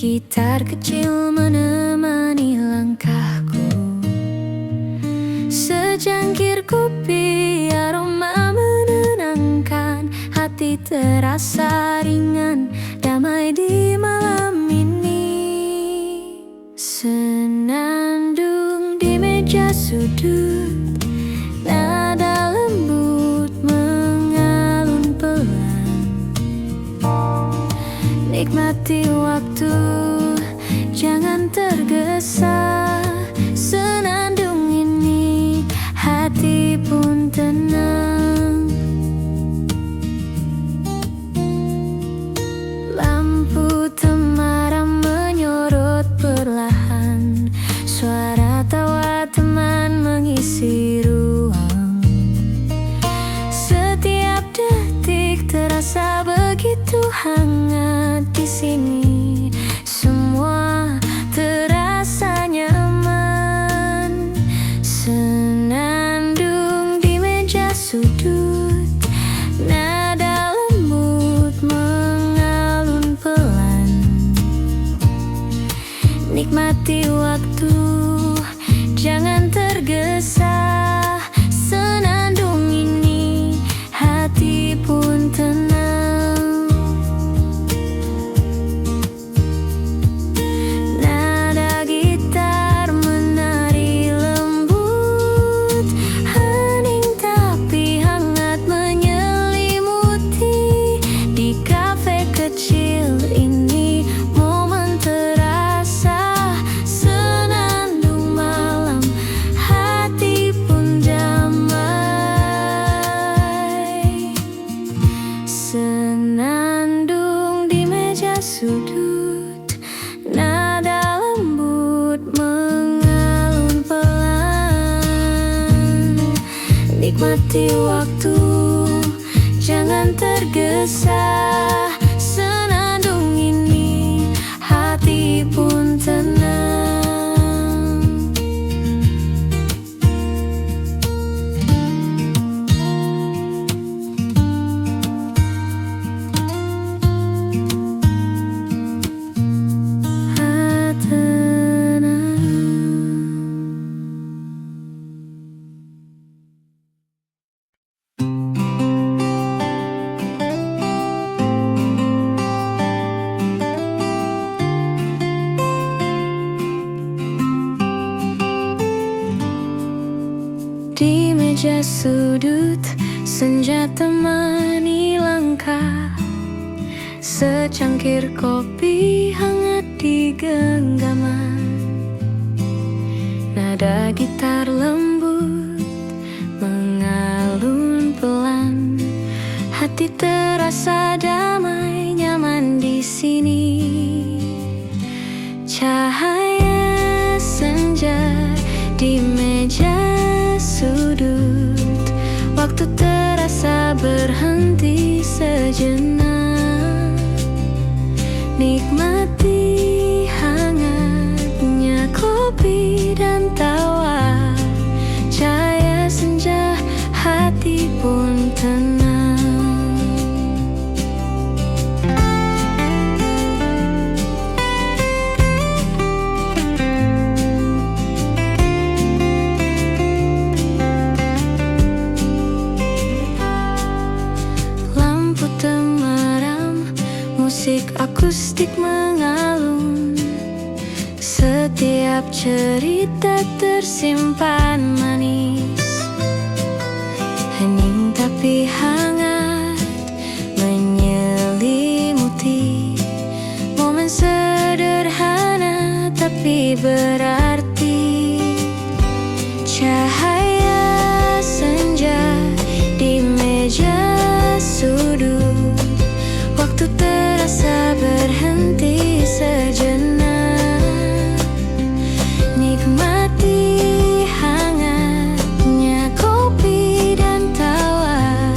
Gitar kecil menemani langkahku, secangkir kopi aroma menenangkan. Hati terasa ringan, damai di malam ini. Senandung di meja sudut, nada lembut mengalun pelan. Nikmati waktu, jangan tergesa. Senandung ini, hati pun tenang. Lampu temaram menyorot perlahan, suara tawa teman mengisi ruang. Setiap detik terasa begitu hangat di sini. Semua terasa nyaman. Senandung di meja sudut, nada lembut mengalun pelan. Nikmati waktu, jangan tergesa. Senandung ini, hati pun tenang. Nada gitar menari lembut, hening tapi hangat menyelimuti. Di kafe kecil ini, momen terasa. Senandung malam, hati pun damai. Senandung di meja sudut, nada lembut mengalun pelan. Nikmati waktu, jangan tergesa. Senandung ini, hati pun tenang. Di meja sudut, senja temani langkah. Secangkir kopi hangat di genggaman. Nada gitar lembut mengalun pelan. Hati terasa damai, nyaman di sini. Cahaya senja di meja sudut, waktu terasa berhenti sejenak. Nikmati hangatnya kopi dan tawa. Cahaya senja, hati pun tenang. Musik akustik mengalun, setiap cerita tersimpan manis. Hening tapi hangat menyelimuti. Momen sederhana tapi berarti. Cahaya senja di meja sudut, waktu terasa berhenti sejenak. Nikmati hangatnya kopi dan tawa.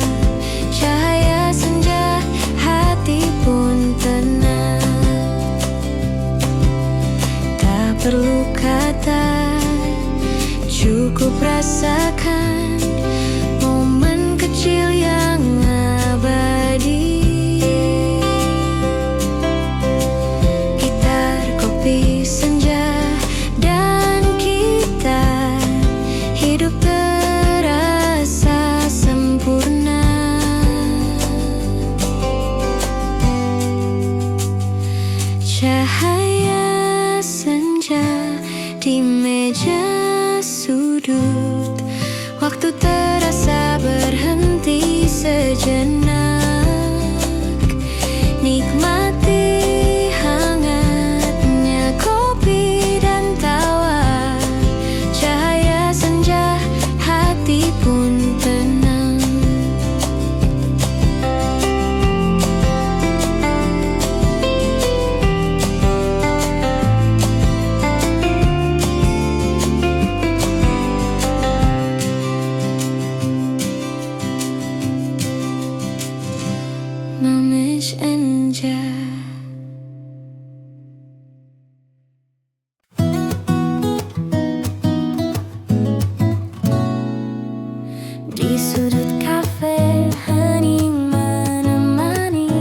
Cahaya senja, hati pun tenang. Tak perlu kata, cukup rasakan momen kecil yang abadi. Gitar Cahaya senja di meja sudut, waktu terasa berhenti sejenak. Nikmati hangatnya kopi dan tawa. Cahaya senja, hati pun tenang. Mamis Enja. Di sudut kafe hening menemani,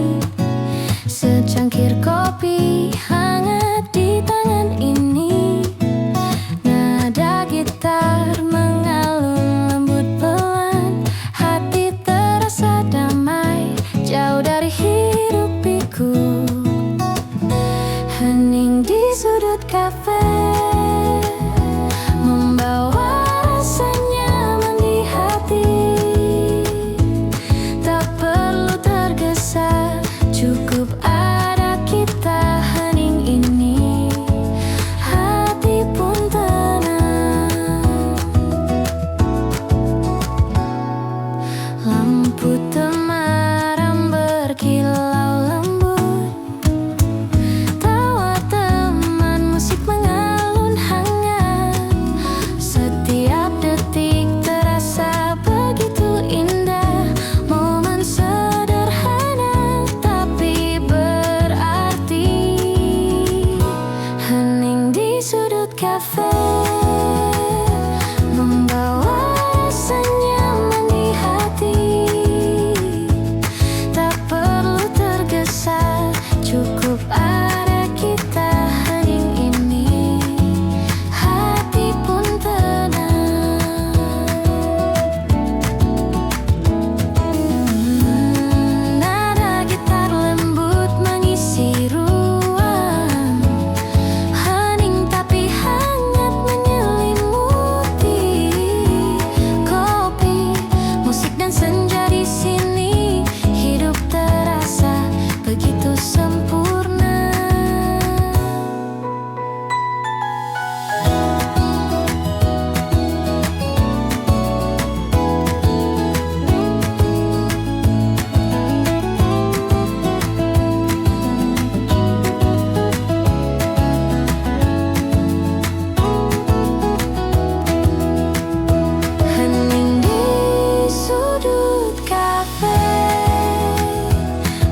secangkir kopi hangat di tangan ini. Nada gitar mengalun lembut pelan, hati terasa damai jauh dari hiruk pikuk. Hening di sudut kafe membawa rasa nyaman di hati. Tak perlu tergesa, cukup ada kita. Hening ini, hati pun tenang. Lampu temaram berkilau lembut, tawa teman musik mengalun hangat. Setiap detik terasa begitu indah, momen sederhana tapi berarti. Hening di sudut kafe membawa rasa nyaman di hati. Tak perlu tergesa, cukup ada kita. Hening ini, hati pun tenang. Nada gitar lembut mengisi ruang. Hening tapi hangat menyelimuti. Kopi, musik dan senja di sini, hidup terasa begitu sempurna. Hening di sudut kafe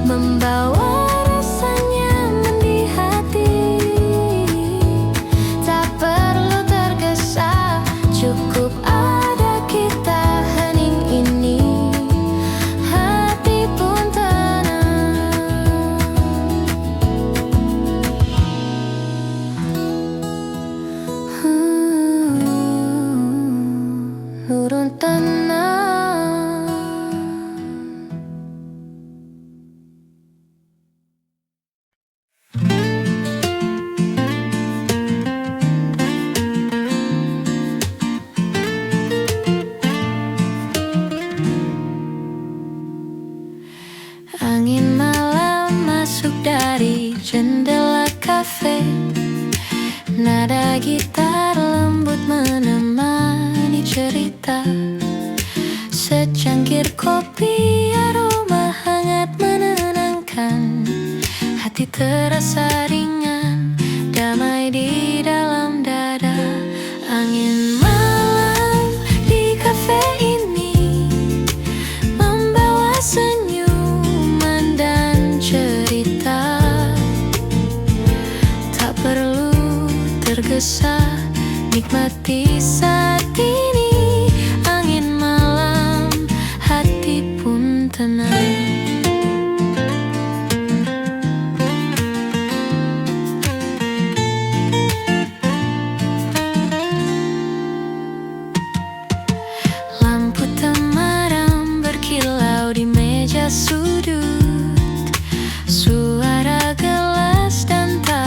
membawa rasa nyaman di hati. Tak perlu tergesa, cukup ada kita. Hening ini, hati pun tenang. Nurun tenang. Angin malam masuk dari jendela kafe. Nada gitar lembut menemani cerita. Secangkir kopi aroma hangat menenangkan. Hati terasa ringan, damai di dalam dada. Angin malam di kafe ini membawa senyuman dan cerita. Tak perlu tergesa, nikmati saat ini. Angin malam, hati pun tenang. Lampu temaram berkilau di meja sudut, suara gelas dan tawa.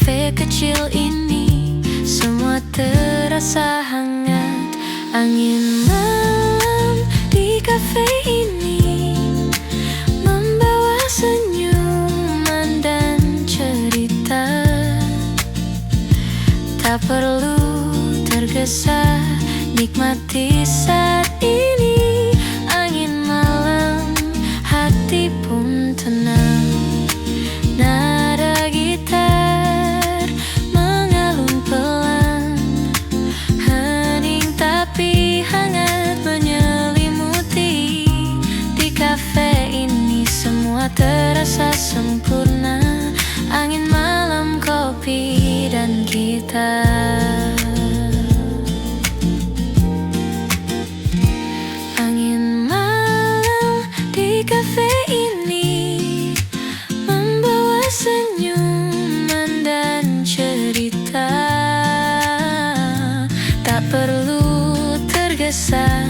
kafe kecil ini semua terasa hangat. Angin malam di kafe ini membawa senyuman dan cerita. Tak perlu tergesa, nikmati saat ini. Angin malam, hati pun tenang. Nada gitar mengalun pelan, hening tapi hangat menyelimuti. Di kafe ini semua terasa sempurna. Angin malam, kopi dan gitar. Angin malam di kafe ini membawa senyuman dan cerita. Tak perlu tergesa,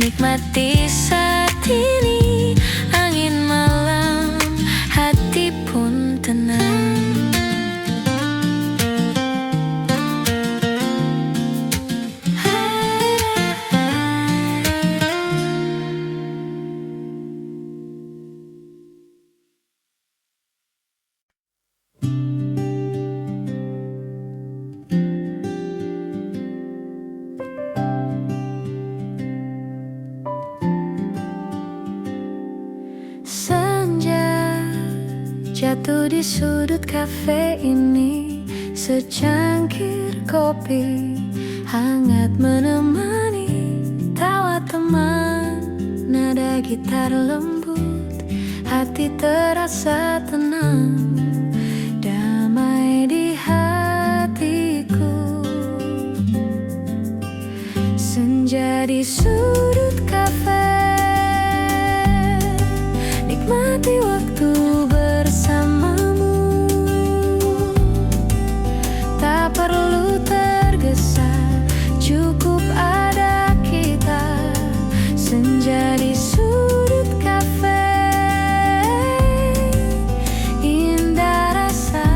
nikmati saat ini. Angin malam, hati pun tenang. Senja jatuh di sudut kafe ini, secangkir kopi hangat menemani. Tawa teman, nada gitar lembut, hati terasa tenang, damai di hatiku. Senja di sudut kafe, nikmati waktu bersamamu. Tak perlu tergesa, cukup ada kita. Senja di sudut kafe, indah rasanya.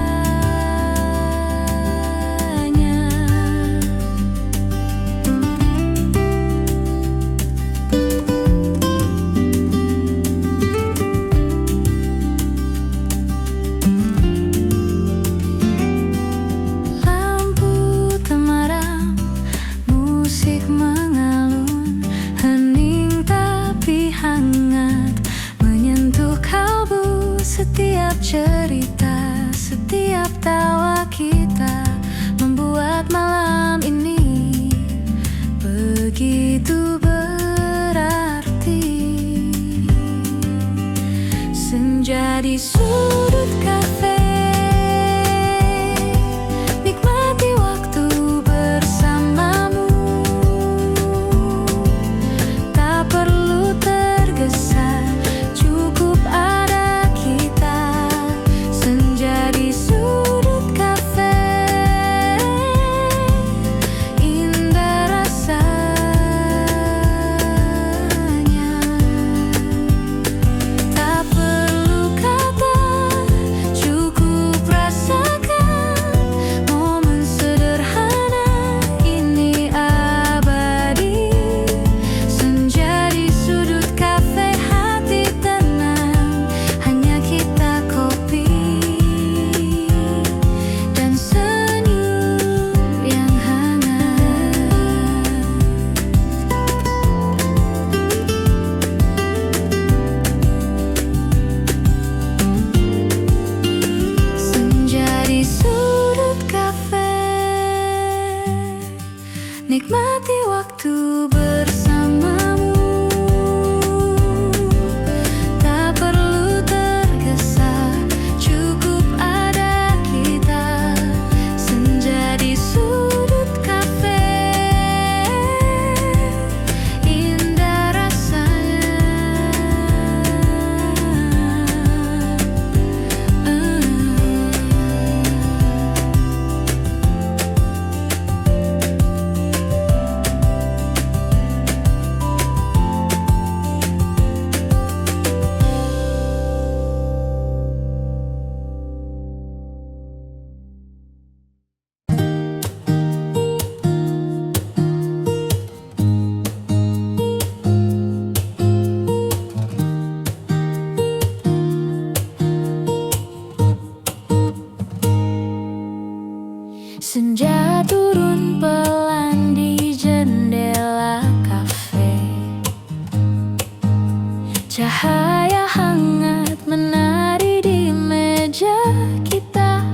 Cahaya hangat menari di meja kita.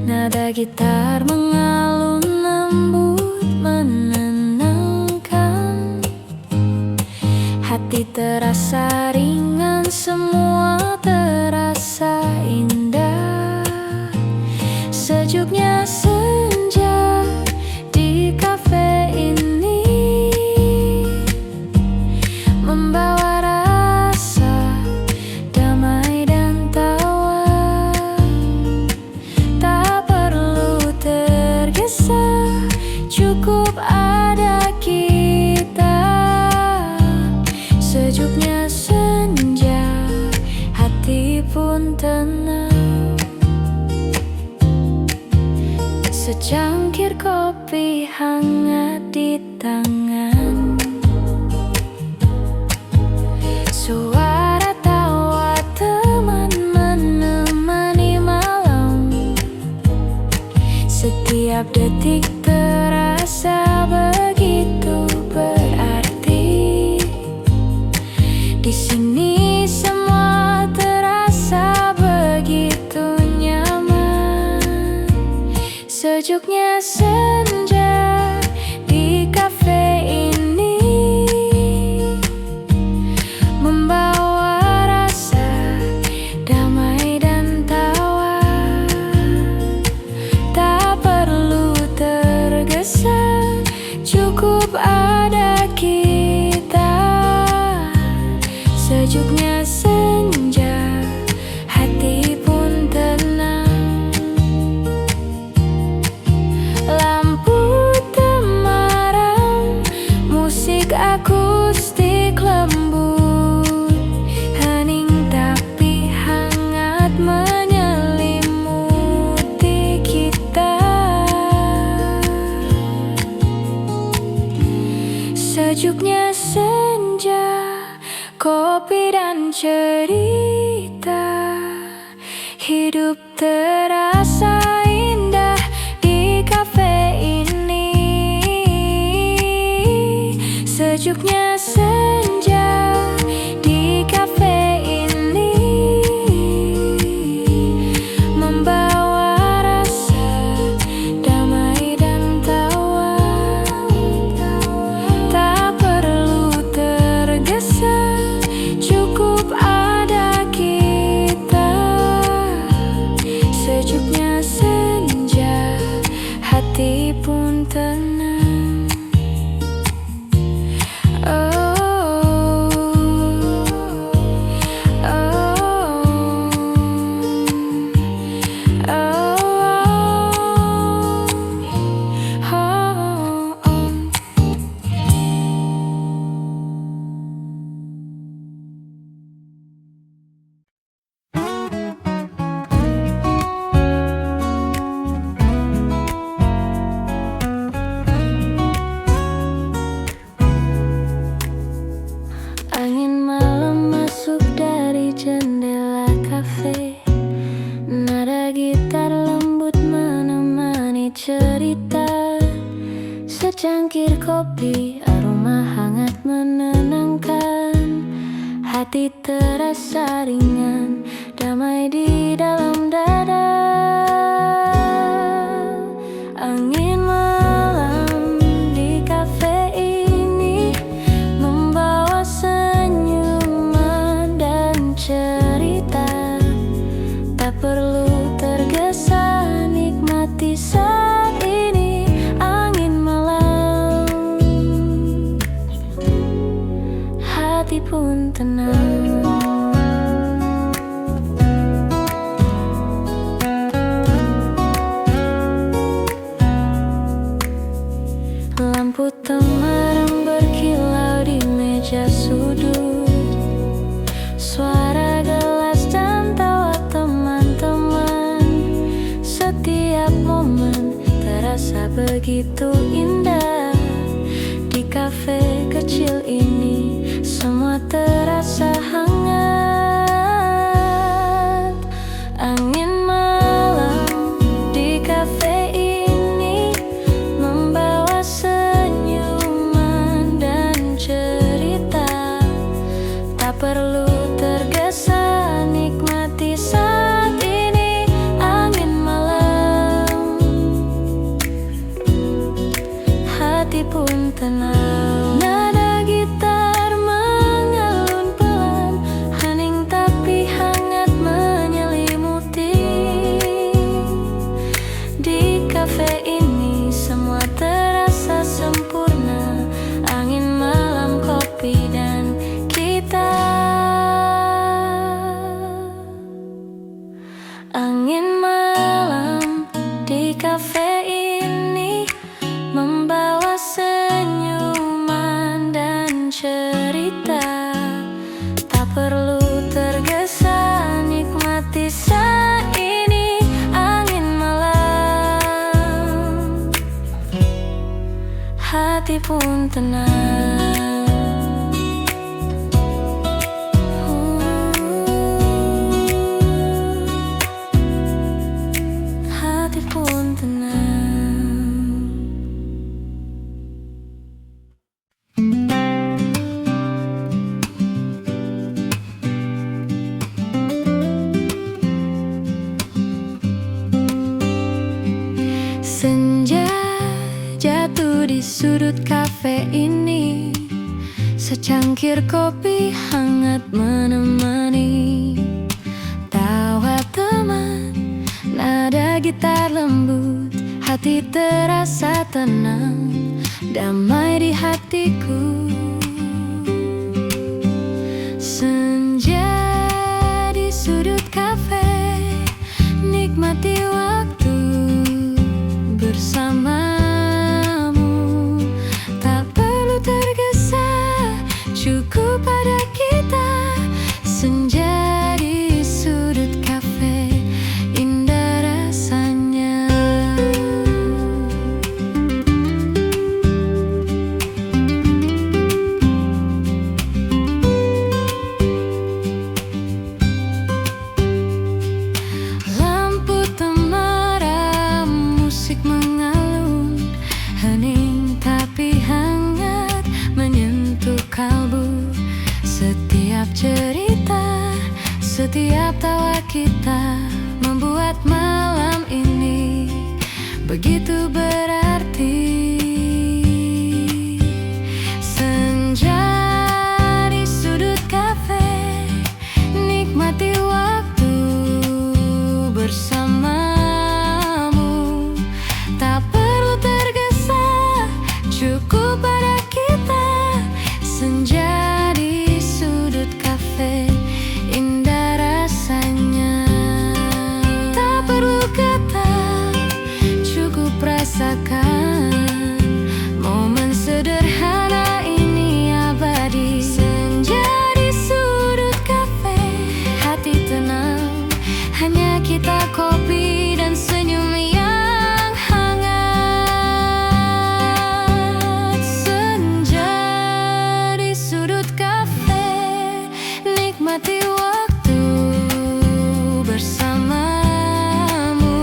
Nada gitar mengalun lembut menenangkan. Hati terasa ringan, semua terasa indah. Sejuknya senja di kafe ini membawa rasa damai dan tawa. Tak perlu tergesa, cukup ada kita. Sejuknya senja, hati pun tenang. Secangkir kopi hangat di tangan. Suara tawa teman menemani malam. Setiap detik terasa begitu berarti. Di sini semua terasa begitu nyaman. Sejuknya senja di kafe ini membawa rasa damai dan tawa. Tak perlu tergesa, cukup ada kita. Sejuknya senja, hati pun tenang. Lampu temaram, musik akustik lembut, hening tapi hangat menyelimuti kita. Sejuknya senja, kopi dan cerita. Hidup terasa indah di kafe ini. Sejuknya senja di kafe ini membawa rasa damai dan tawa. Tak perlu tergesa, cukup ada kita. Sejuknya senja, hati pun tenang. Oh, angin malam masuk dari jendela kafe. Nada gitar lembut menemani cerita. Secangkir kopi, aroma hangat menenangkan. Hati terasa ringan, damai di dalam dada. Angin malam di kafe ini membawa senyuman dan cerita. Tak perlu tergesa, nikmati saat ini. Angin malam, hati pun tenang. Lampu temaram berkilau di meja sudut. Suara gelas dan tawa teman-teman. Setiap momen terasa begitu indah. Di kafe kecil ini semua terasa hangat. Angin malam di kafe ini membawa senyuman dan cerita. perlu tergesa, nikmati saat ini angin malam. Hati pun tenang, nada gitar mengalun pelan, hening tapi hangat menyelimuti. Di kafe ini semua terasa sempurna, angin malam, kopi, dan kita. Angin malam di kafe ini membawa senyuman dan cerita. Tak perlu tergesa, nikmati saat ini angin malam. Hati pun tenang. Hati pun tenang. Senja jatuh di sudut kafe ini, secangkir kopi hangat menemani. Tawa teman, nada gitar lembut, hati terasa tenang, damai di hatiku. Senja di sudut kafe, nikmati waktu bersamamu. Tak perlu tergesa, cukup pada kita. Senja di sudut kafe, indah rasanya. Lampu temaram, musik mengalun, hening tapi hangat menyentuh kalbu. Setiap cerita, setiap tawa kita membuat malam ini begitu berarti. Senja di sudut kafe, nikmati waktu bersamamu. Tak perlu tergesa, cukup pada kita. Senja di sudut kafe, indah rasanya. Tak perlu kata, cukup rasakan. Momen sederhana ini abadi. Senja di sudut kafe, hati tenang, hanya kita, kopi, dan senyum yang hangat. Senja di sudut kafe, nikmati waktu bersamamu.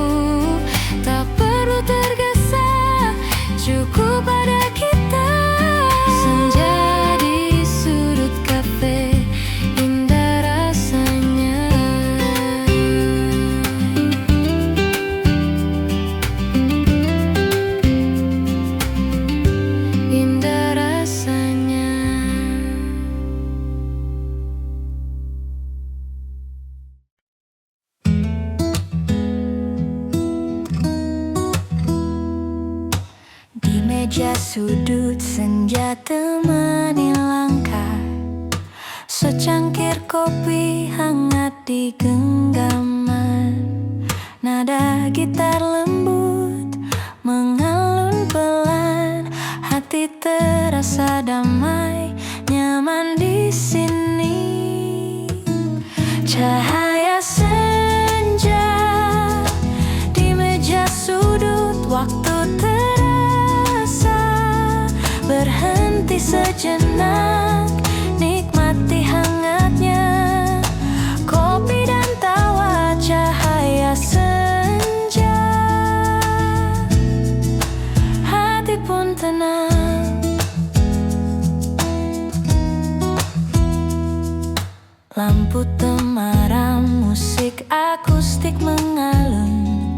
Tak perlu tergesa, cukup pada kita. Senja di sudut kafe, indah rasanya. Indah rasanya. Di meja sudut senja temani langkah, secangkir kopi hangat di genggaman. Nada gitar lembut mengalun pelan, hati terasa damai, nyaman di sini. Cahaya senja di meja sudut, waktu terasa berhenti sejenak, nikmati hangatnya kopi dan tawa. Cahaya senja, hati pun tenang. Lampu temaram, musik akustik mengalun.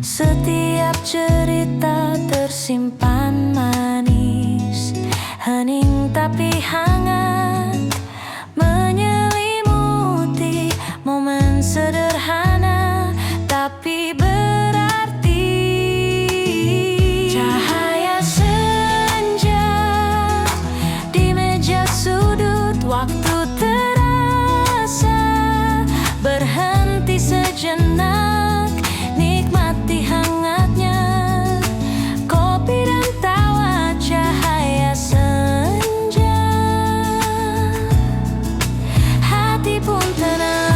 Setiap cerita tersimpan manis, hening tapi hangat, menyelimuti momen sederhana tapi berarti. Cahaya senja di meja sudut, waktu terasa berhenti sejenak, nikmati hangatnya kopi dan tawa. Cahaya senja, hati pun tenang.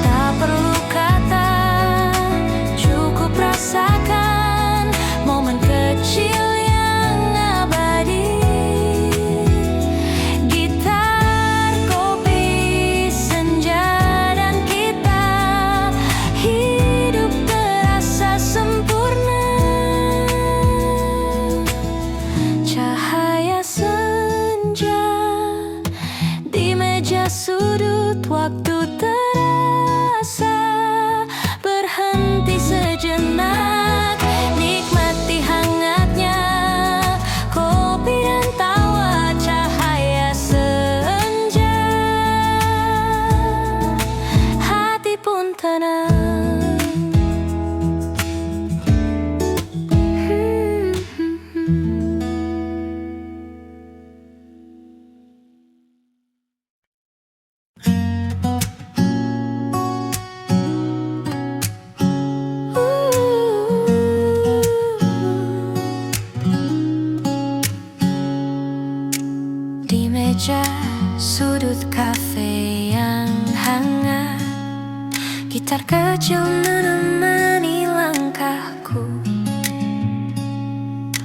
Tak perlu kata, cukup rasakan momen kecil yang abadi. Gitar, kopi, senja, dan kita, hidup terasa sempurna. Cahaya senja di meja sudut, waktu terasa berhenti sejenak, nikmati hangatnya kopi dan tawa. Cahaya senja, hati pun tenang. Di meja sudut kafe yang hangat, gitar kecil menemani langkahku.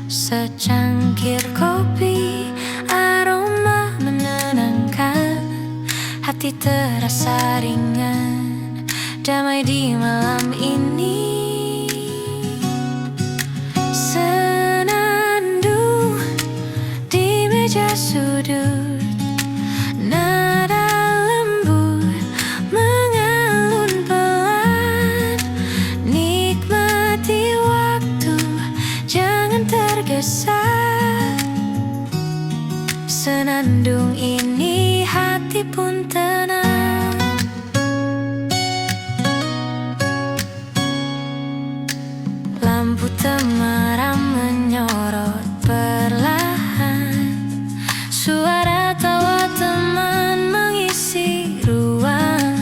Secangkir kopi, aroma menenangkan, hati terasa ringan, damai di malam ini. Senandung di meja sudut, nada lembut mengalun pelan, nikmati waktu, jangan tergesa. Senandung ini hati pun tenang. Lampu temaram menyorot perlahan, suara tawa teman mengisi ruang.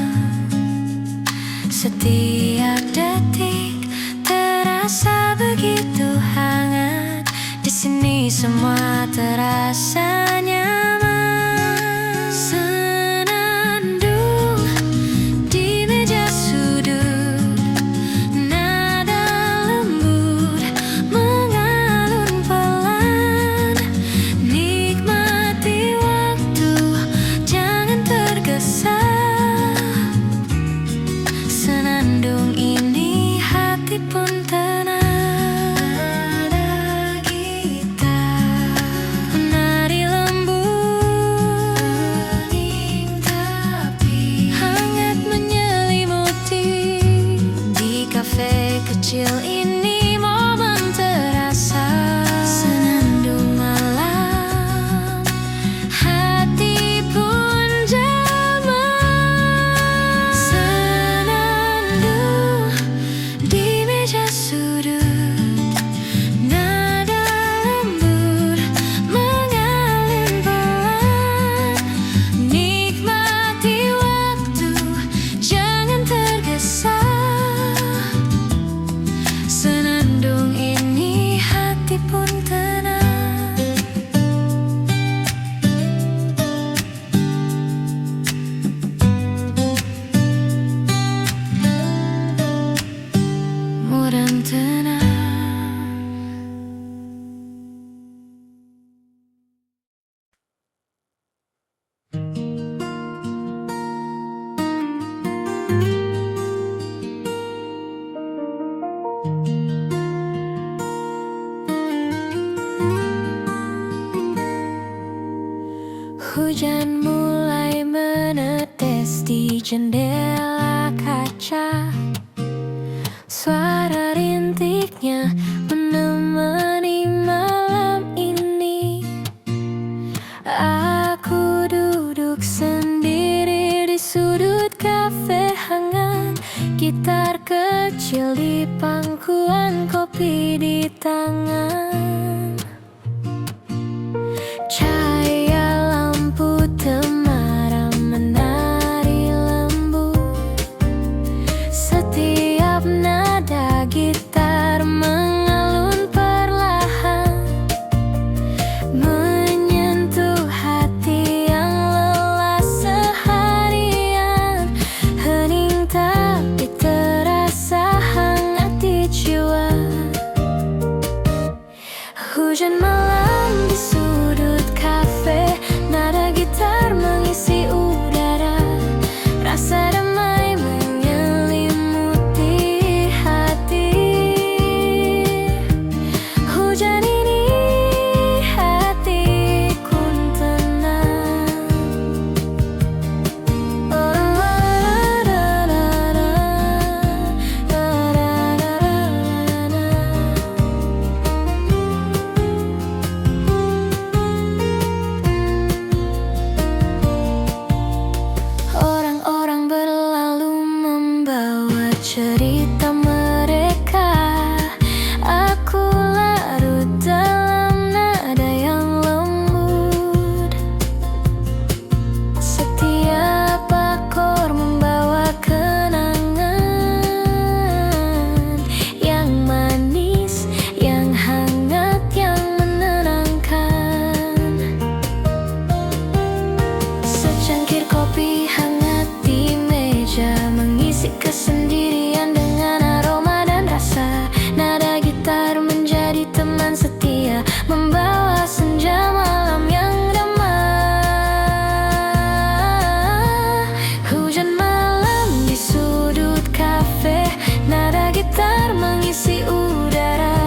Setiap detik terasa begitu hangat, di sini semua terasa nyaman. Senandung di meja sudut, nada lembut mengalun pelan, nikmati waktu, jangan tergesa. Senandung ini hati pun tenang. Nada gitar menari lembut, tapi hangat menyelimuti. Di kafe kecil ini momen terasa senandung malam, hati pun damai. Senandung di meja sudut, nada lembut mengalun pelan, nikmati waktu, jangan tergesa. Senandung ini hati pun tenang. Mudah tenang. jendela kaca, suara rintiknya menemani malam ini. Aku duduk sendiri di sudut kafe hangat, gitar kecil di pangkuan, kopi di tangan. Cahaya lampu temaram menari lembut, setiap nada gitar mengalun perlahan, menyentuh hati yang lelah seharian. Hening tapi terasa hangat di jiwa. Hujan malam di sudut kafe, nada gitar mengisi udara, rasa damai menyelimuti hati. Hujan ini hatiku tenang. Orang-orang berlalu membawa cerita mereka. Aku larut dalam nada yang lembut. Setiap akor membawa kenangan yang manis, yang hangat, yang menenangkan. Secangkir kopi hangat di meja mengisi kesendirian dengan aroma dan rasa. Nada gitar menjadi teman setia, membawa senja malam yang damai. Hujan malam di sudut kafe, nada gitar mengisi udara,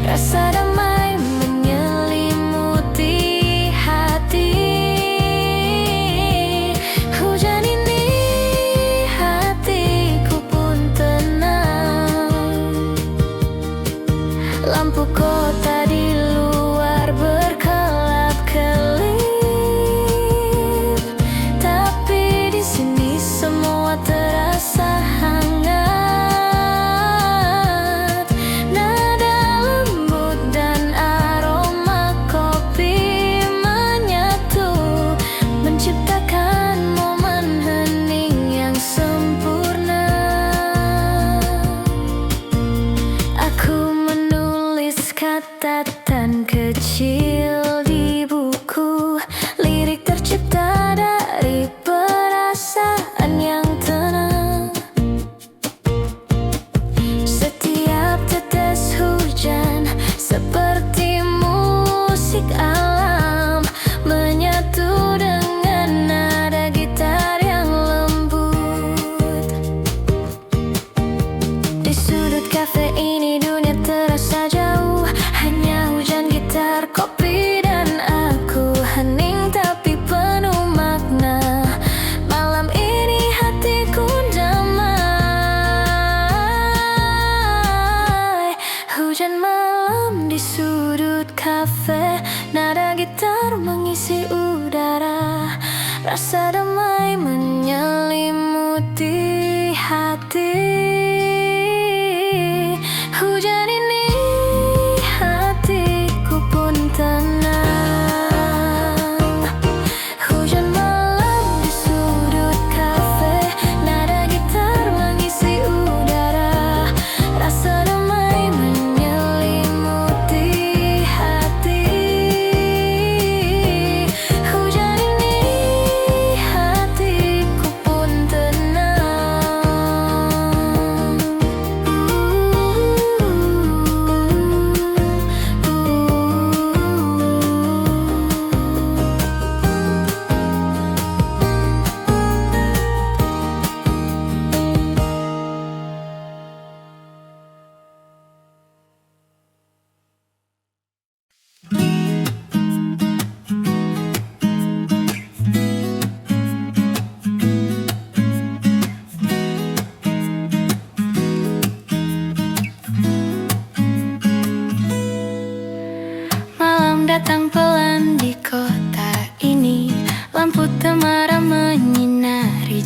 rasa damai menyelimuti hati. Hujan ini hatiku pun tenang. Lampu kota di luar berkelap-kelip, tapi di sini semua terasa hangat. Nada lembut dan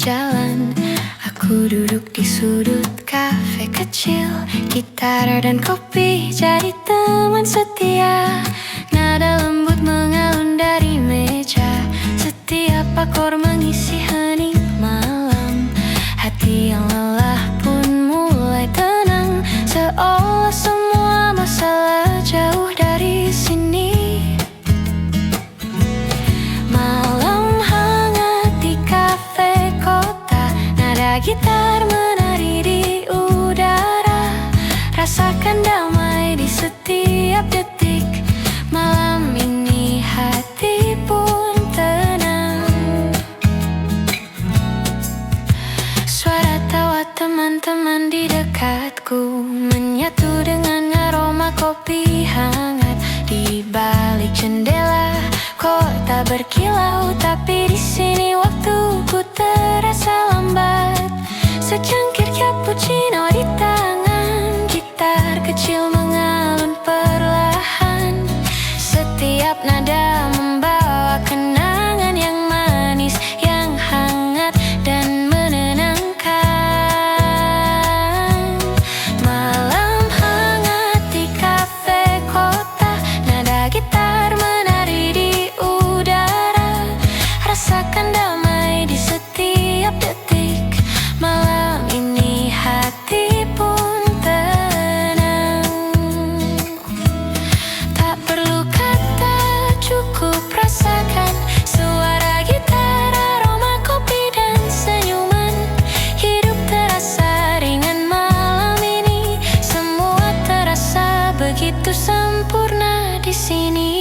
jalan. Aku duduk di sudut kafe kecil, gitar dan kopi jadi teman setia. Nada lembut mengalun dari meja, setiap akor mengisi hening malam. Hati yang lelah pun mulai tenang, seolah semua masalah jauh dari sini. Malam hangat di kafe kota, nada gitar menari di udara. Rasakan damai di setiap detik. Malam ini hati pun tenang. Suara tawa teman-teman di dekatku menyatu dengan aroma kopi hangat. Di balik jendela kota berkilau, tapi di sini waktuku terasa lambat. Secangkir cappuccino di tangan, gitar kecil mengalun perlahan. Setiap nada membawa kenangan yang manis, yang hangat dan menenangkan. Malam hangat di kafe kota, nada gitar menari di udara. Rasakan damai di setiap detik. Malam ini hati pun tenang. Tak perlu kata, cukup rasakan suara gitar, aroma kopi dan senyuman. Hidup terasa ringan malam ini, semua terasa begitu sempurna di sini.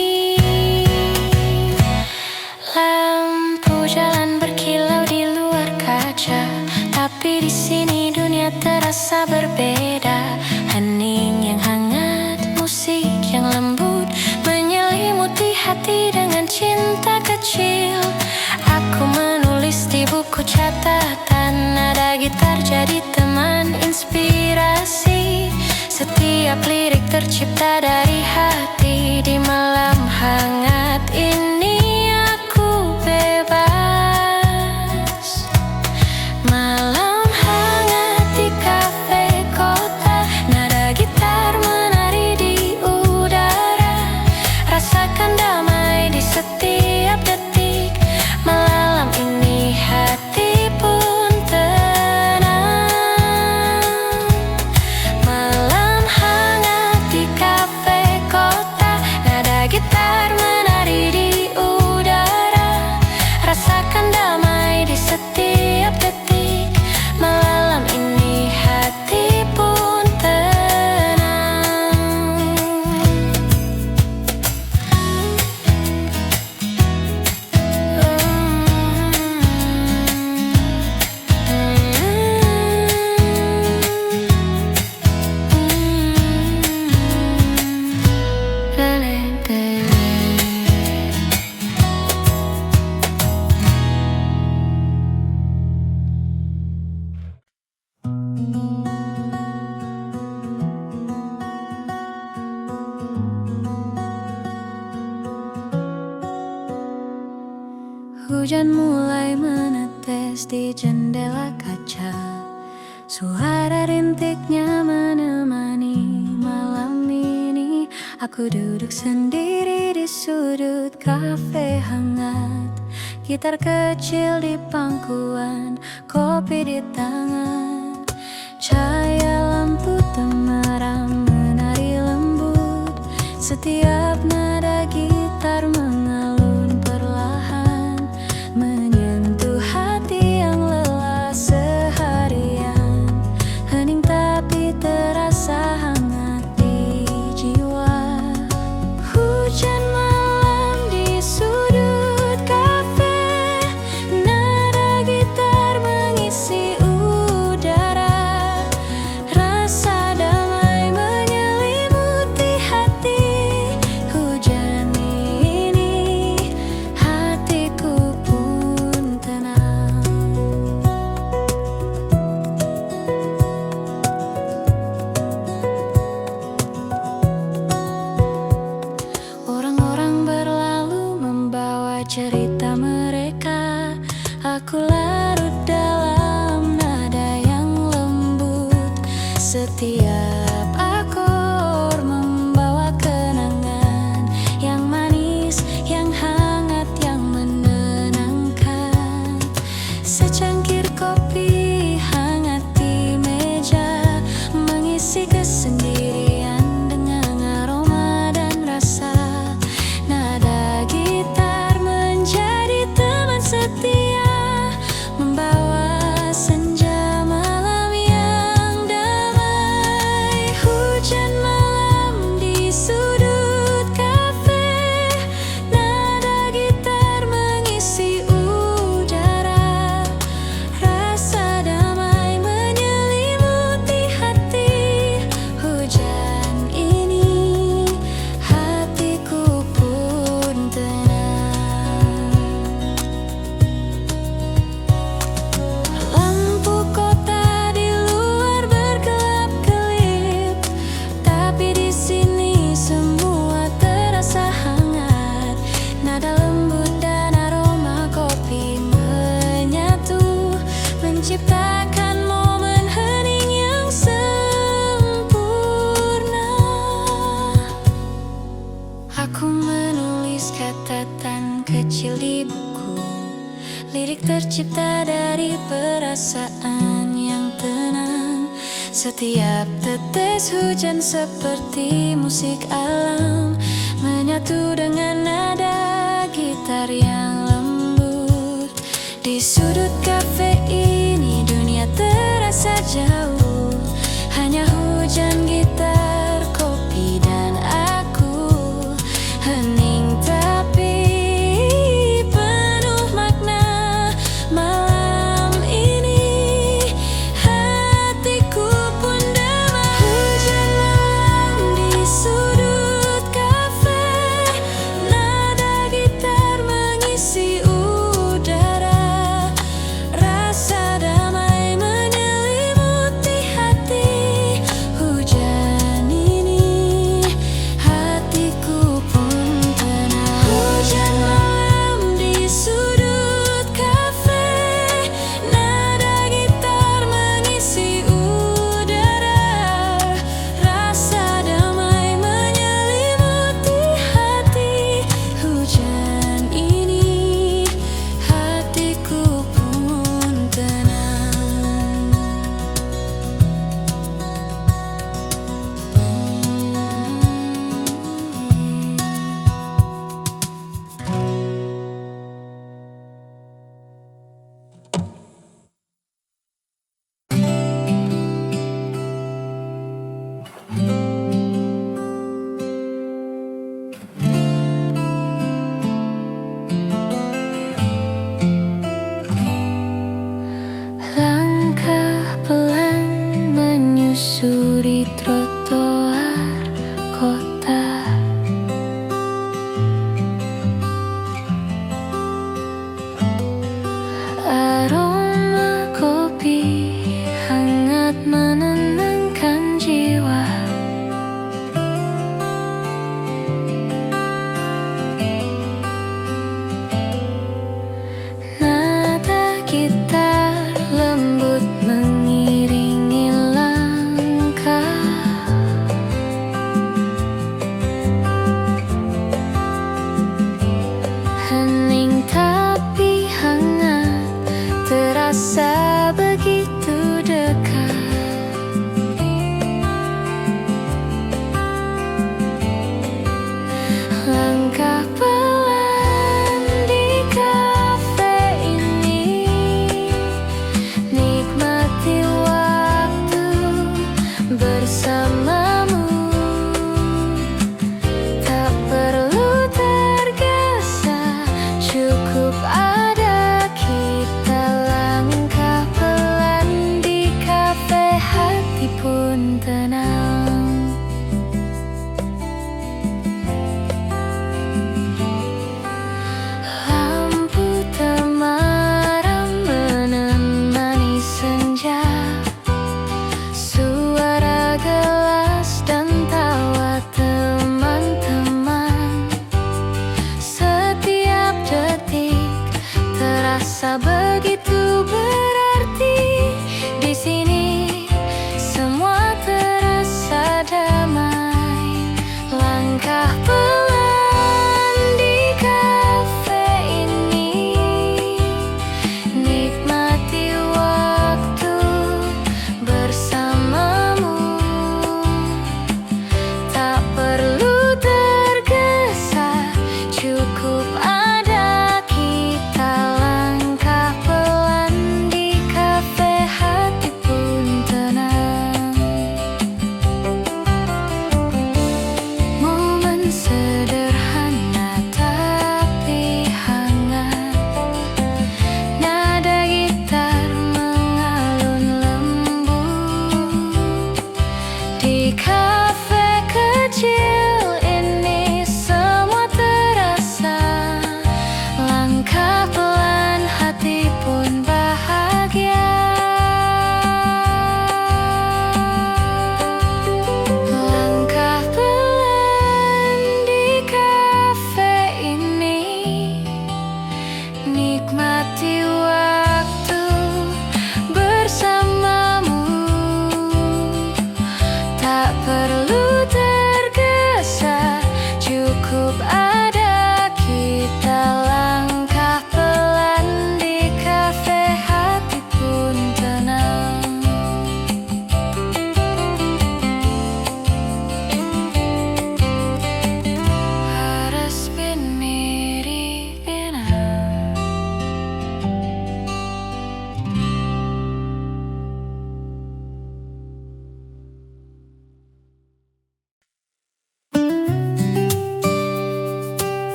Lampu jalan berkilau di luar kaca, tapi di sini dunia terasa berbeda. Hening yang hangat, musik yang lembut menyelimuti hati dengan cinta kecil. Aku menulis di buku catatan, nada gitar jadi teman inspirasi. Setiap lirik tercipta dari hati. Di malam hangat ini aku bebas. Malam hangat di kafe kota, nada gitar menari di udara. Rasakan damai di setiap detik. Malam ini hati pun tenang. Malam hangat di kafe kota, nada gitar menari di udara. Rasakan damai di setiap detik. Malam ini hati pun tenang. Hujan mulai menetes di jendela kaca. Suara rintiknya menemani malam ini. Aku duduk sendiri di sudut kafe hangat. Gitar kecil di pangkuan, kopi di tangan. Cahaya lampu temerang menari lembut. Setiap nada gitar mengalun perlahan, menyentuh hati yang lelah seharian. Hening tapi terasa hangat di jiwa. Hujan malam di sudut kafe, nada gitar mengisi udara. Setiap akor membawa kenangan yang manis, yang hangat, yang menenangkan. Secangkir kopi hangat di meja, mengisi kesendirian dengan aroma dan rasa. Nada gitar menjadi teman setia, membawa senja malam yang damai. Hujan malam di sudut kafe, nada gitar mengisi udara. Rasa damai menyelimuti hati. Hujan ini hatiku pun tenang. Lampu kota di luar berkelap-kelip, tapi di sini semua terasa hangat. Nada lembut dan aroma kopi menyatu, menciptakan momen hening yang sempurna. Aku menulis catatan kecil di buku, lirik tercipta dari perasaan yang tenang. Setiap tetes hujan seperti musik alam, menyatu dengan nada gitar yang lembut. Di sudut kafe ini dunia terasa jauh, hanya hujan, gitar, kopi, dan aku. Hening tapi penuh makna. Malam ini hatiku pun damai. Hujan malam di sudut kafe, nada gitar mengisi udara.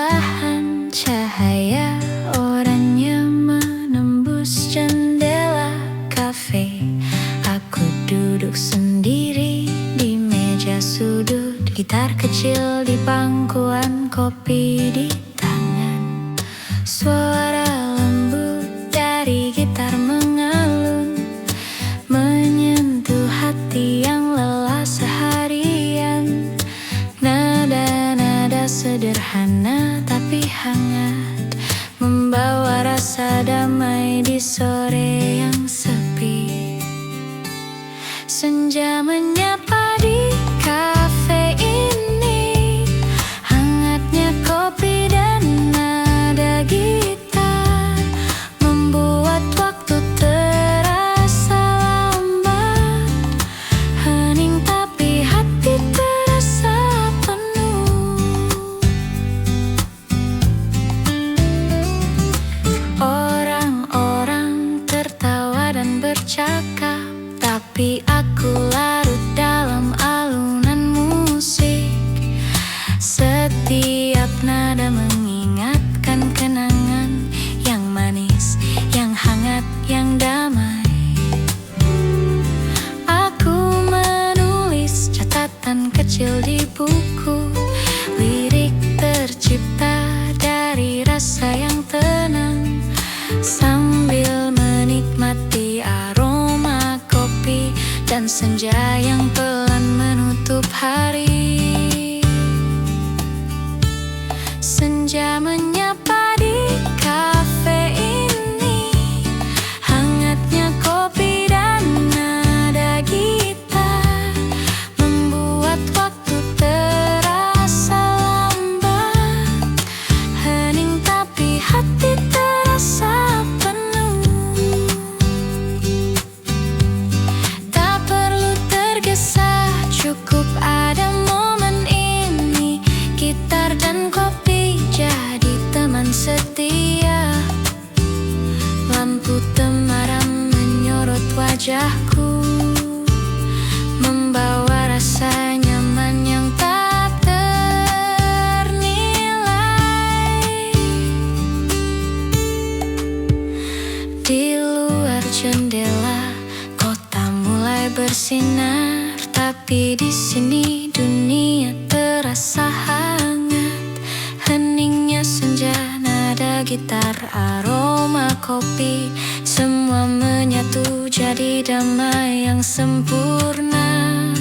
perlahan cahaya oranye menembus jendela kafe. Aku duduk sendiri di meja sudut, gitar kecil di pangkuan, kopi di tangan. Suara lembut dari gitar mengalun, menyentuh hati yang lelah seharian. Nada-nada sederhana tapi hangat, membawa rasa damai di sore yang sepi. Senja menyapa di kafe ini, hangatnya kopi dan nada gitar membuat waktu terasa lambat. Hening tapi hati terasa penuh. Orang-orang tertawa dan bercakap, tapi aku larut dalam alunan musik. Setiap nada mengingatkan kenangan yang manis, yang hangat, yang damai. Aku menulis catatan kecil di buku, lirik tercipta dari rasa yang tenang, sambil menikmati aroma kopi dan senja yang pelan menutup hari. Senja menyapa di kafe ini, hangatnya kopi dan nada gitar membuat waktu terasa lambat. Hening tapi hati terasa penuh. Tak perlu tergesa, cukup ada momen ini. Gitar dan kopi jadi teman setia. Lampu temaram menyorot wajahku, membawa rasa nyaman yang tak ternilai. Di luar jendela kota mulai bersinar, tapi di sini dunia terasa hangat. Heningnya senja, nada gitar, aroma kopi, semua menyatu jadi damai yang sempurna.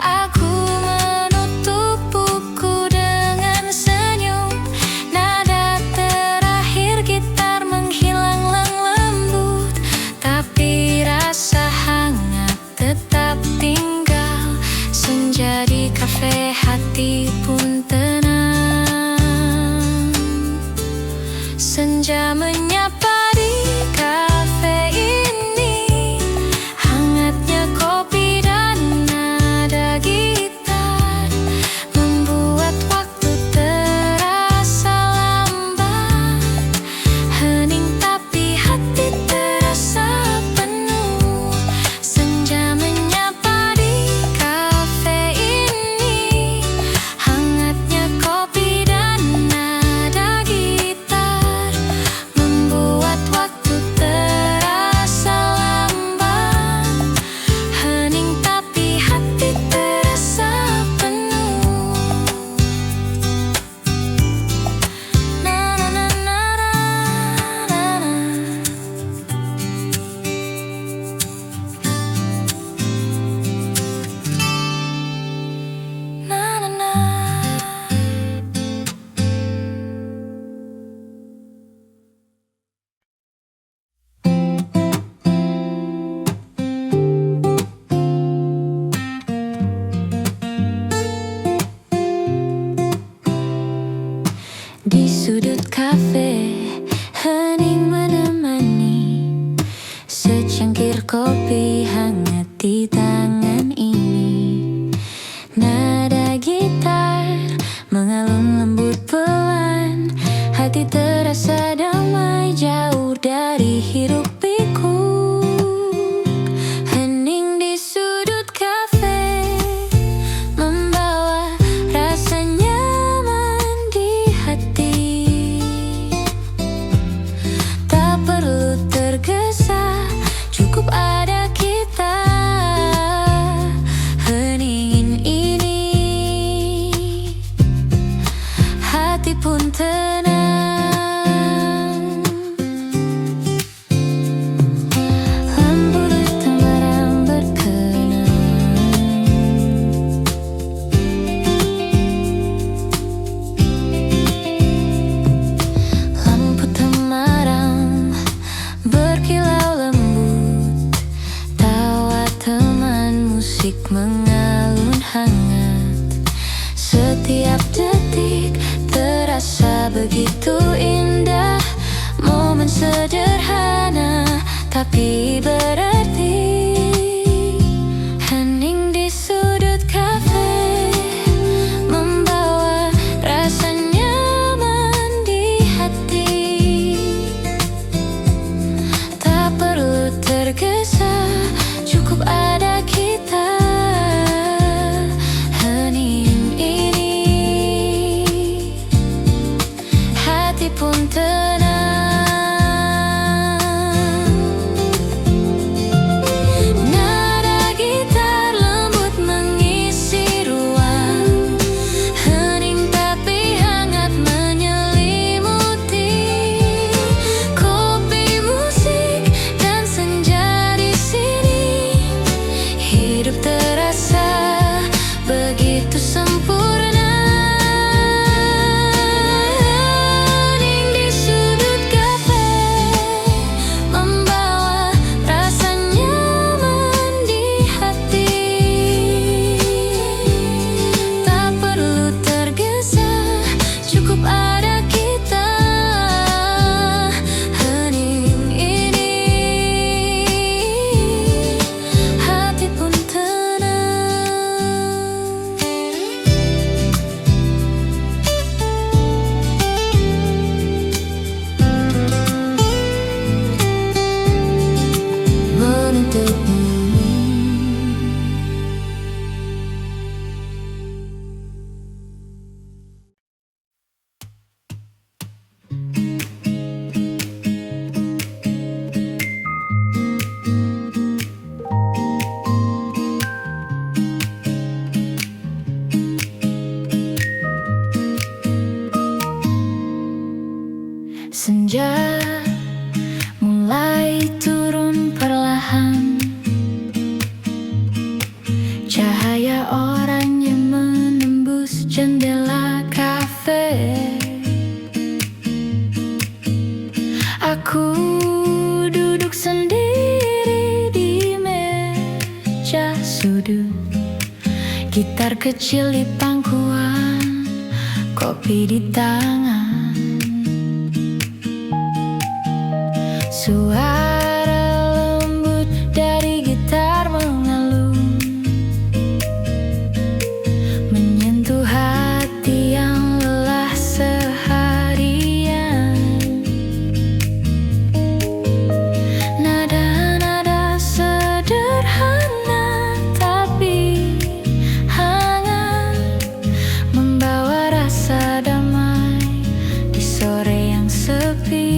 Aku menutup buku dengan senyum, nada terakhir gitar menghilang lembut, tapi rasa hangat tetap tinggal. Senja di kafe, hati pun tenang. Senja menyapa di kafe ini, hangatnya kopi dan nada gitar membuat waktu terasa lambat. Hening tapi hati terasa penuh. Senja menyapa di kafe ini, hangatnya kopi dan nada gitar membuat waktu terasa lambat. Hening tapi hati terasa penuh. Na na na na na na. Na na na. Di sudut kafe, hening menemani, secangkir kopi hangat di tangan ini. Nada gitar mengalun lembut pelan, hati terasa damai jauh dari hiruk pikuk. Hening di sudut kafe, membawa rasa nyaman di hati. begitu indah, momen sederhana tapi berarti. Hening di sudut kafe, membawa rasa nyaman di hati. Tak perlu tergesa, cukup ada kita. Hening ini, hati pun tenang. Nada gitar lembut mengisi ruang, hening tapi hangat menyelimuti. Kopi, musik, dan senja di sini, hidup terasa begitu sempurna. Hening di sudut kafe, membawa rasa nyaman di hati. Tak perlu tergesa, cukup ada kita. Hening ini, hati pun tenang. Menuntutmu. Senja mulai turun perlahan, cahaya oranye menembus jendela kafe. Aku duduk sendiri di meja sudut, gitar kecil di pangkuan, kopi di tangan. Suara lembut dari gitar mengalun, menyentuh hati yang lelah seharian. Nada-nada sederhana tapi hangat, membawa rasa damai di sore yang sepi.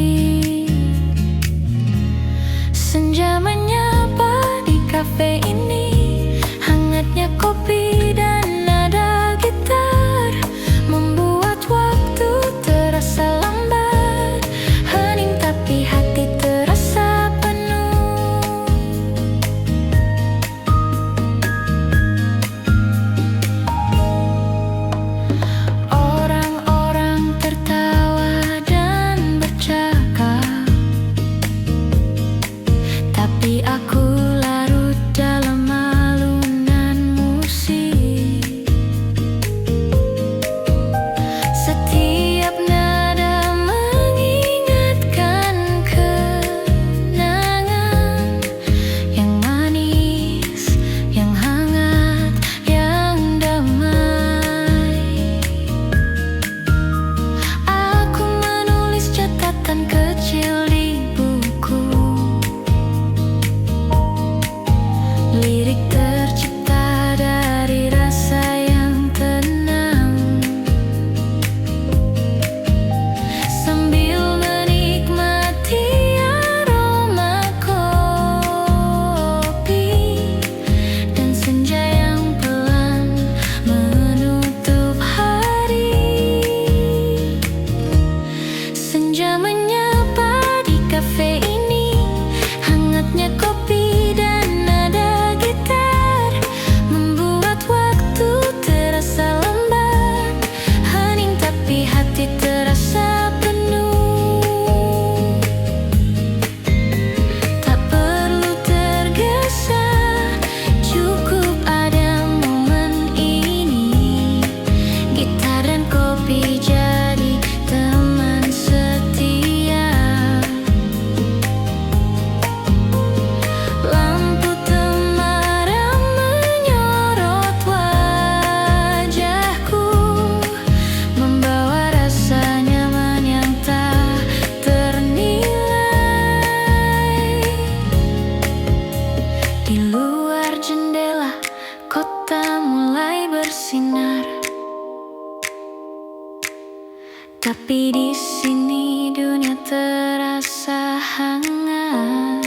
sini dunia terasa hangat.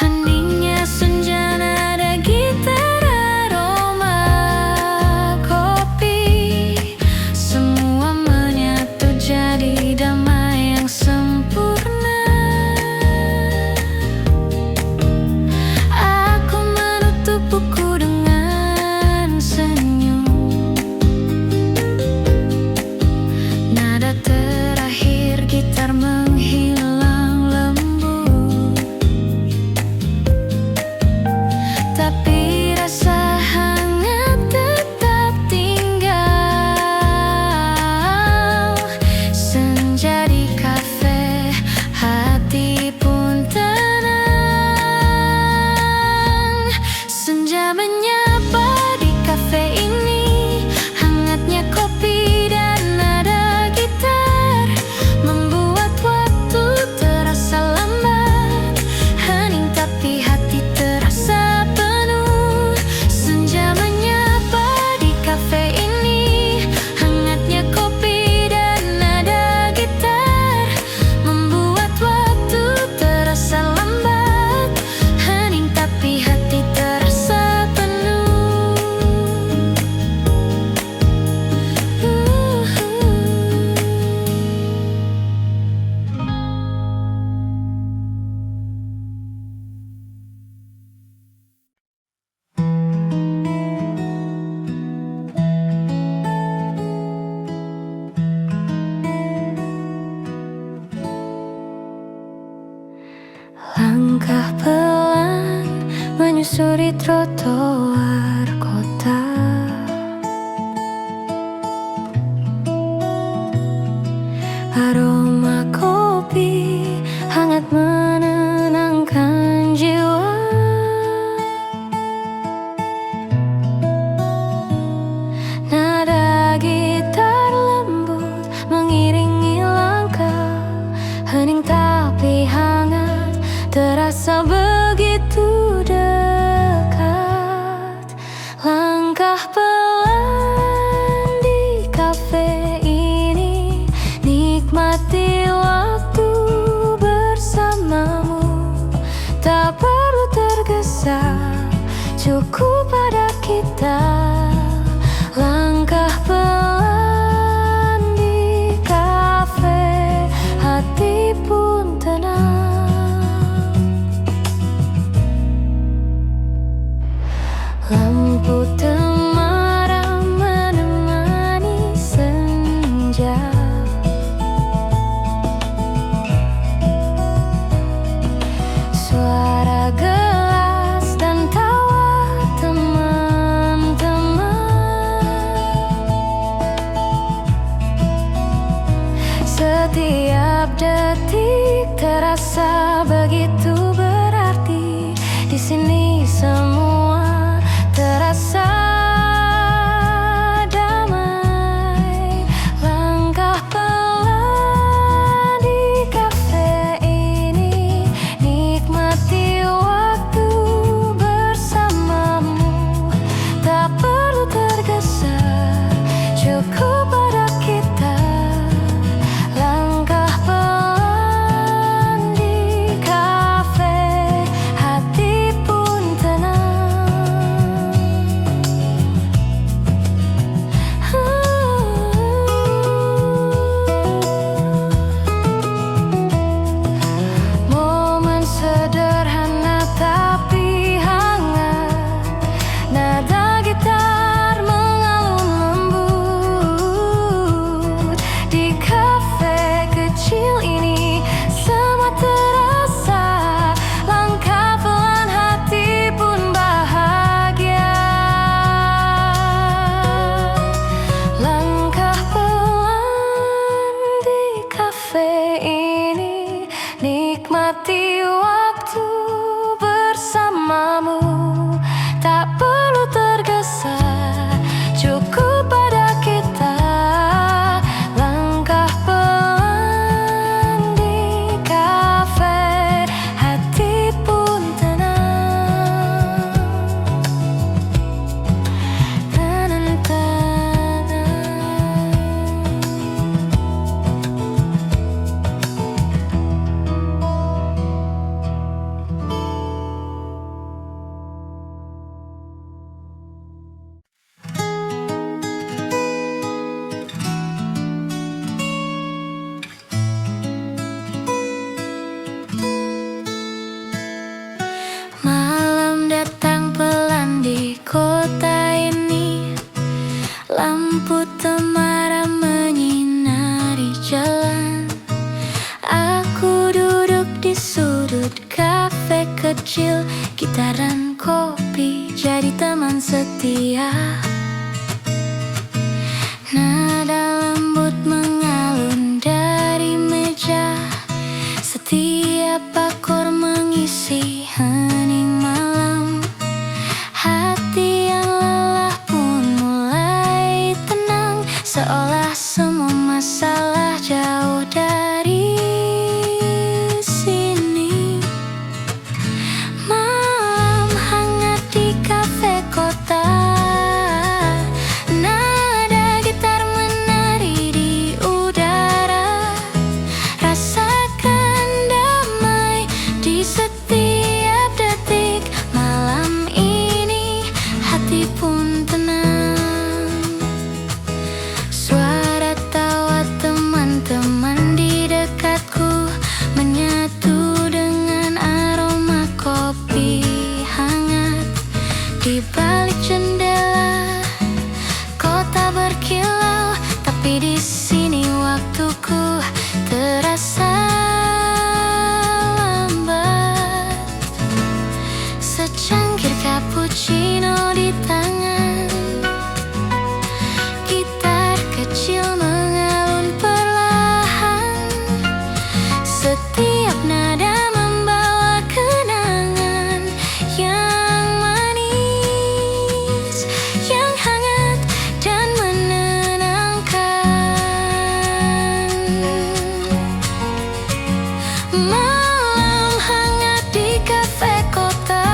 Heningnya senja, nada gitar, aroma kopi, semua menyatu jadi damai yang sempurna. Aku menutup buku dengan senyum. Nada terakhir gitar menghilang lembut, tapi rasa hangat tetap tinggal. Senja di kafe, hati pun tenang. Senja menyapa di kafe ini, hangatnya kopi dan nada gitar membuat waktu terasa lambat. Hening tapi hati terasa penuh. Senja menyapa di kafe ini, hangatnya kopi dan nada gitar membuat waktu terasa lambat. Hening tapi hati terasa penuh. Langkah pelan menyusuri trotoar kota. Aroma kopi hangat menenangkan jiwa. Nada gitar lembut mengiringi langkah. Hening tapi hangat terasa begitu dekat. Langkah pelan di kafe ini, nikmati waktu bersamamu. Tak perlu tergesa, cukup pada kita. Langkah pelan di kafe, hati pun tenang. Lampu temaram menemani senja. Suara gelas dan tawa teman-teman. Setiap detik terasa begitu berarti. Di sini semua terasa damai. Langkah pelan di kafe ini, nikmati waktu bersamamu. Tak perlu tergesa, cukup pada kita. Langkah pelan di kafe, hati pun tenang. kecil, gitar dan kopi jadi teman setia. Nada lembut mengalun dari meja, setiap akor mengisi hening malam. Hati yang lelah pun mulai tenang, seolah semua masalah jauh dari sini. Malam hangat di kafe kota, nada gitar menari di udara. Rasakan damai di setiap detik. Malam ini hati pun tenang. Suara tawa teman-teman di dekatku menyatu dengan aroma kopi hangat. Di balik jendela kota berkilau, tapi di sini waktuku terasa lambat. Secangkir cappuccino di tangan, gitar kecil mengalun perlahan. Setiap nada membawa kenangan yang manis, yang hangat dan menenangkan. Malam hangat di kafe kota,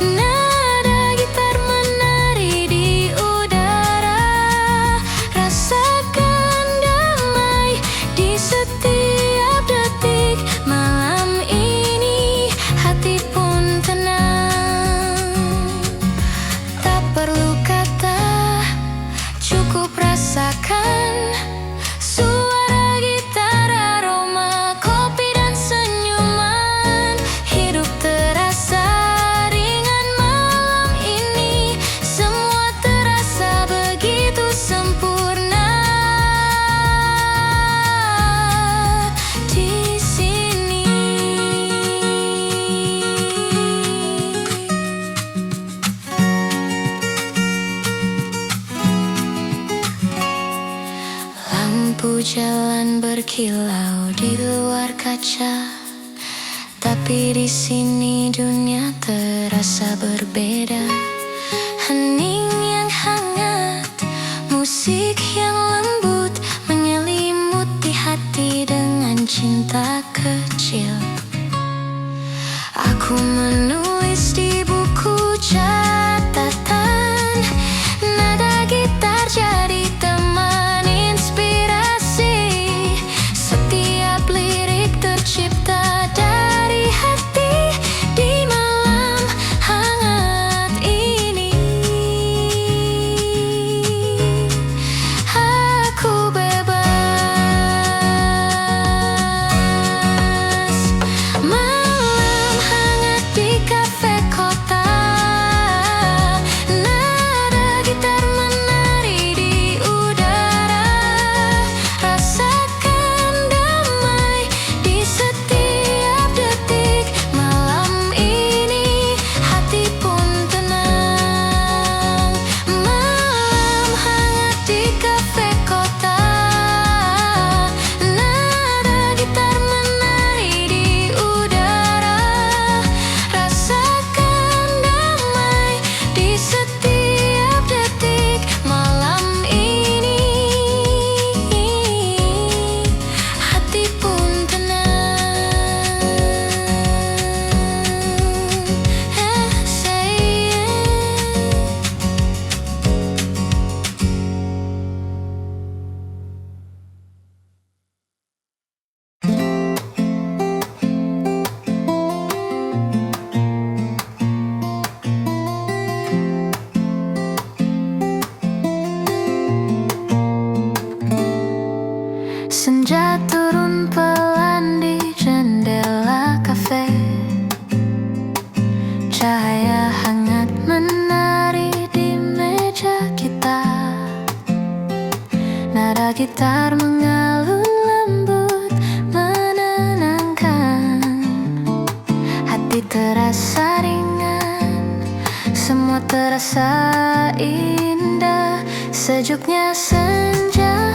nada gitar menari di udara. Rasakan damai di setiap detik. Malam ini hati pun tenang. Tak perlu kata, cukup rasakan suara gitar, aroma kopi dan senyuman. Hidup terasa ringan malam ini, semua terasa begitu sempurna di sini. Lampu jalan berkilau di luar kaca, tapi di sini dunia terasa berbeda. Hening yang hangat, musik yang lembut menyelimuti hati dengan cinta kecil. Aku menulis di buku catatan, nada gitar jadi teman inspirasi. Setiap lirik tercipta dari hati di malam hangat ini. Aku bebas. Malam hangat di kafe kota, nada gitar menari di udara. Rasakan damai di setiap detik. Malam ini hati pun tenang. Malam hangat di kafe kota, nada gitar menari di udara. Rasakan damai di setiap detik. Malam ini hati pun tenang. Say it. Senja turun pelan di jendela kafe, cahaya hangat menari di meja kita. Nada gitar mengalun lembut menenangkan. terasa indah. Sejuknya senja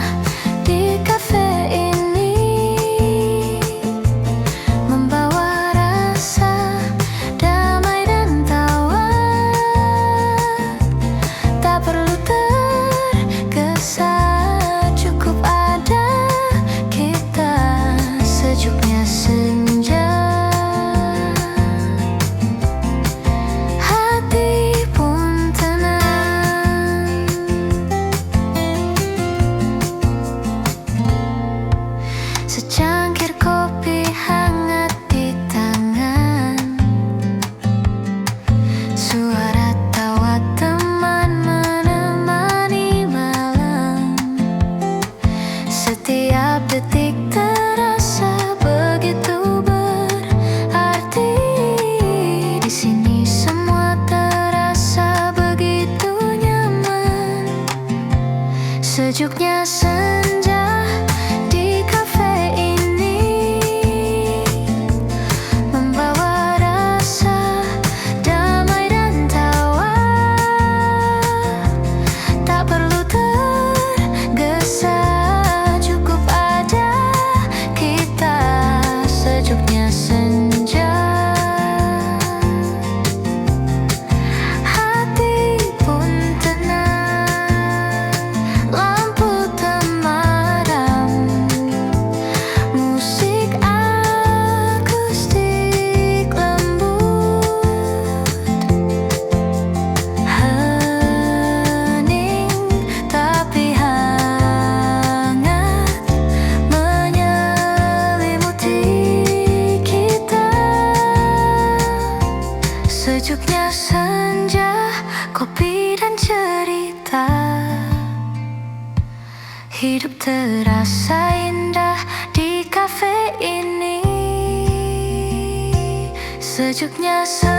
di kafe ini membawa rasa damai dan tawa. Tak perlu tergesa, cukup ada kita. Sejuknya senja, hati pun tenang. Secangkir kopi hangat di tangan, suara tawa teman menemani malam. Setiap detik terasa begitu berarti. Di sini semua terasa begitu nyaman. Sejuknya senja di kafe ini membawa rasa damai dan tawa. Tak perlu tergesa, cukup ada kita. Sejuknya senja, hati pun tenang. Lampu temaram, musik akustik lembut, hening tapi hangat menyelimuti kita. Sejuknya senja, kopi dan cerita. Hidup terasa indah di kafe ini. Sejuknya senja.